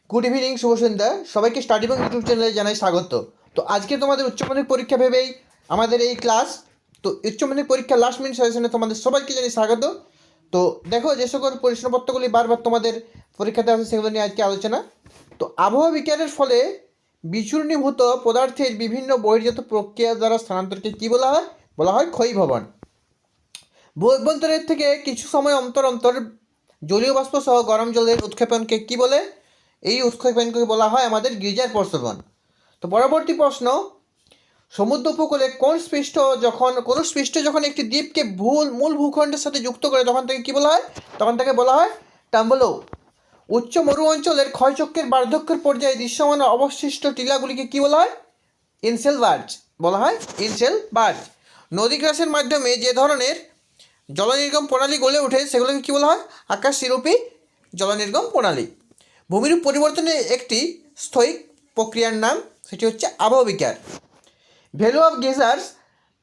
Good evening, শুভ সন্ধ্যা। সবাইকে study এবং YouTube চ্যানেলে জানাই স্বাগত। তো আজকে তোমাদের উচ্চমাধ্যমিক পরীক্ষা ভেবেই আমাদের এই ক্লাস। তো উচ্চমাধ্যমিক পরীক্ষা লাস্ট মিনিট সাজেশনে তোমাদের সবাইকে জানাই স্বাগত। তো দেখো, যে সকল প্রশ্নপত্রগুলি বারবার তোমাদের পরীক্ষাতে আসে সেগুলো নিয়ে আজকে আলোচনা। তো আবহাওয়া বিকারের ফলে বিচূর্ণীভূত পদার্থের বিভিন্ন বহির্জাত প্রক্রিয়া দ্বারা স্থানান্তরকে কী বলা হয়? বলা হয় ক্ষয়ীভবন। ভূ অভ্যন্তরের থেকে কিছু সময় অন্তর অন্তর জলীয় বাষ্প সহ গরম জলের উৎক্ষেপণকে কী বলে? এই উৎক্ষেপণকে বলা হয় আমাদের গির্জার প্রস্রবণ। তো পরবর্তী প্রশ্ন, সমুদ্র উপকূলে কোনো স্পৃষ্ট যখন একটি দ্বীপকে মূল ভূখণ্ডের সাথে যুক্ত করে তখন তাকে কী বলা হয়? তখন তাকে বলা হয় টাম্বলো। উচ্চ মরু অঞ্চলের ক্ষয়চক্রের বার্ধক্যের পর্যায়ে দৃশ্যমান অবশিষ্ট টিলাগুলিকে কী বলা হয়? ইনসেল বার্জ বলা হয়, ইনসেল বার্জ। নদী গ্রাসের মাধ্যমে যে ধরনের জলনির্গম প্রণালী গড়ে ওঠে সেগুলোকে কী বলা হয়? আকাশশিরূপী জলনির্গম প্রণালী। ভূমিরূপ পরিবর্তনের একটি স্থয়িক প্রক্রিয়ার নাম, সেটি হচ্ছে আবহাওয়া বিকার। ভ্যালু অফ গেজার্স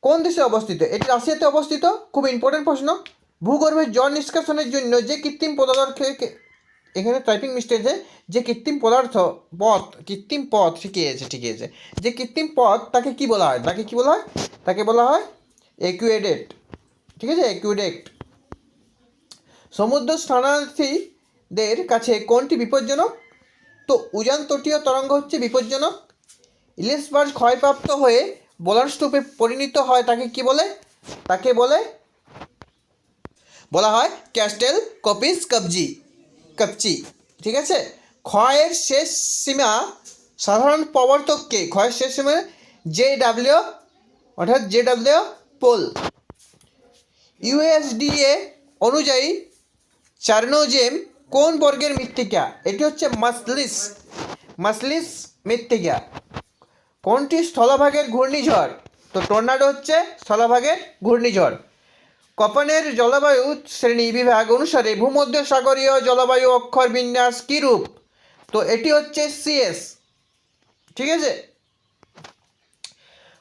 কোন দেশে অবস্থিত? এটি রাশিয়াতে অবস্থিত। খুব ইম্পর্টেন্ট প্রশ্ন। ভূগর্ভে জল নিষ্কাশনের জন্য যে কৃত্রিম পদার্থকে, এখানে টাইপিং মিস্টেক আছে, যে কৃত্রিম পথ ঠিকই আছে, যে কৃত্রিম পথ তাকে কি বলা হয়? তাকে বলা হয় অ্যাকুয়েডেক্ট। ঠিক আছে, অ্যাকুয়েডেক্ট। সমুদ্র স্নানার্থীদের কাছে কোনটি বিপজ্জনক? তো উজান তটীয় তরঙ্গ হচ্ছে বিপজ্জনক। ইলিসবার্গ ক্ষয়প্রাপ্ত হয়ে বোলার স্তূপে পরিণত হয়, তাকে কি বলে? তাকে বলা হয় ক্যাস্টেল কপিস কপচি। ঠিক আছে। ক্ষয়ের শেষ সীমা সাধারণ প্রবর্তককে, ক্ষয়ের শেষ সীমা জেডাব্লিউ পোল। ইউএসডিএ অনুযায়ী চার্নোজেম কোন বর্গের মৃত্তিকা? এটি হচ্ছে মাসলিস মৃত্তিকা। কোনটি স্থলভাগের ঘূর্ণিঝড়? তো টর্নাডো হচ্ছে স্থলভাগের ঘূর্ণিঝড়। কপনের জলবায়ু শ্রেণী বিভাগ অনুসারে ভূমধ্যসাগরীয় জলবায়ু অক্ষর বিন্যাস কী রূপ? তো এটি হচ্ছে সিএস। ঠিক আছে।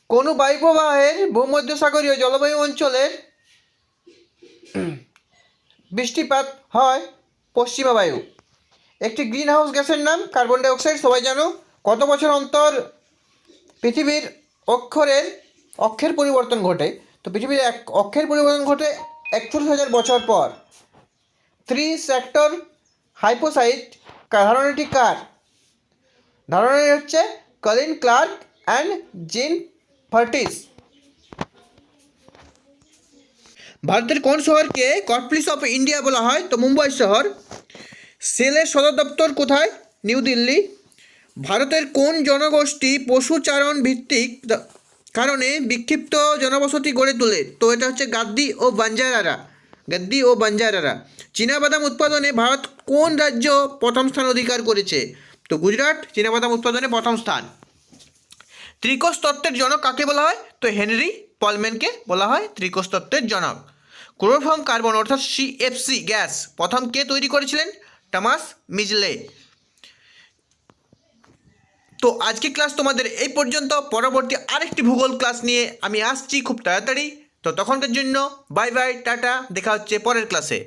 কোন বায়ুপ্রবাহের ভূমধ্যসাগরীয় জলবায়ু অঞ্চলের বৃষ্টিপাত হয়? পশ্চিমা বায়ু। একটি গ্রিন হাউস গ্যাসের নাম কার্বন ডাইঅক্সাইড, সবাই জানো। কত বছর অন্তর পৃথিবীর অক্ষের পরিবর্তন ঘটে? তো পৃথিবীর অক্ষের পরিবর্তন ঘটে 41,000 বছর পর। 3 সেক্টর হাইপোসাইট ধারণাটি কার? ধারণাটি হচ্ছে কলিন ক্লার্ক অ্যান্ড জিন ফার্টিস। ভারতের কোন শহরকে কর্টপ্লিস অফ ইন্ডিয়া বলা হয়? তো মুম্বাই শহর। সেলের সদর দপ্তর কোথায়? নিউ দিল্লি। ভারতের কোন জনগোষ্ঠী পশুচারণ ভিত্তিক কারণে বিক্ষিপ্ত জনবসতি গড়ে তোলে? তো এটা হচ্ছে গাদ্দি ও বাঞ্জারারা। চীনাবাদাম উৎপাদনে ভারত কোন রাজ্য প্রথম স্থান অধিকার করেছে? তো গুজরাট চীনাবাদাম উৎপাদনে প্রথম স্থান। ত্রিকোষ তত্ত্বের জনক কাকে বলা হয়? তো হেনরি পলম্যানকে বলা হয় ত্রিকোষ তত্ত্বের জনক। ক্লোরোফর্ম কার্বন অর্থাৎ সিএফসি গ্যাস প্রথম কে তৈরি করেছিলেন? টমাস মিজলে। তো আজকে ক্লাস তোমাদের এই পর্যন্ত। পরবর্তী আরেকটি ভূগোল ক্লাস নিয়ে আমি আসছি খুব তাড়াতাড়ি। তো তখনকার জন্য বাই বাই, টাটা, দেখা হচ্ছে পরের ক্লাসে।